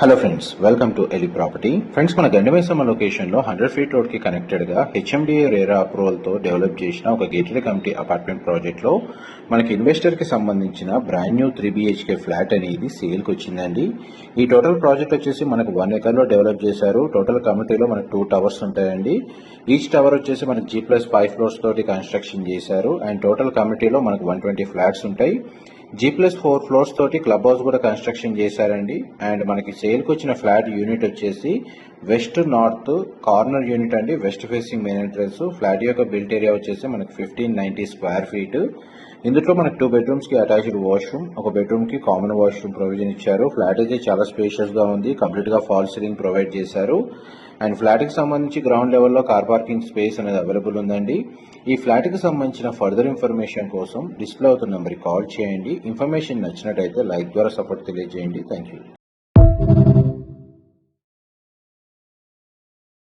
Hello friends, welcome to Eli property. Friends, మన గండిమైసమ్మ లొకేషన్లో 100 feet రోడ్కి కనెక్టెడ్గా హెచ్ఎండిఏ రేరా అప్రూవల్తో డెవలప్ చేసిన ఒక గేటెడ్ కమిటీ అపార్ట్మెంట్ ప్రాజెక్ట్లో మనకి ఇన్వెస్టర్కి సంబంధించిన బ్రాండ్ న్యూ 3 BHK ఫ్లాట్ అనేది సేల్కి వచ్చిందండి. ఈ టోటల్ ప్రాజెక్ట్ వచ్చేసి మనకు 1 ఎకర్లో డెవలప్ చేశారు. టోటల్ కమిటీలో మనకు 2 టవర్స్ ఉంటాయండి. ఈచ్ టవర్ వచ్చేసి మనకి G+5 ఫ్లోర్స్ తోటి కన్స్ట్రక్షన్ చేశారు. అండ్ టోటల్ కమిటీలో మనకు 120 ఫ్లాట్స్ ఉంటాయి. G+4 ఫ్లోర్స్ తోటి క్లబ్ హౌస్ కూడా కన్స్ట్రక్షన్ చేశారండి. అండ్ మనకి సేల్కి వచ్చిన ఫ్లాట్ యూనిట్ వచ్చేసి వెస్ట్ నార్త్ కార్నర్ యూనిట్ అండి. West facing main entrance. Flat యొక్క బిల్ట్ ఏరియా వచ్చేసి మనకి 1590 స్క్వేర్ ఫీట్. ఇందులో మనకి 2 బెడ్రూమ్స్ కి అటాచ్డ్ వాష్రూమ్, ఒక బెడ్రూమ్ కి కామన్ వాష్రూమ్ ప్రొవిజన్ ఇచ్చారు. ఫ్లాట్ అయితే చాలా స్పేషియస్ గా ఉంది. కంప్లీట్ గా ఫాల్ సీలింగ్ ప్రొవైడ్ చేశారు. అండ్ ఫ్లాట్ కి సంబంధించి గ్రౌండ్ లెవెల్లో కార్ పార్కింగ్ స్పేస్ అనేది అవైలబుల్ ఉందండి. ఈ ఫ్లాట్ కి సంబంధించిన ఫర్దర్ ఇన్ఫర్మేషన్ కోసం డిస్ప్లే అవుతున్న నెంబర్కి కాల్ చేయండి. ఇన్ఫర్మేషన్ నచ్చినట్టయితే లైక్ ద్వారా సపోర్ట్ తెలియజేయండి. Thank you.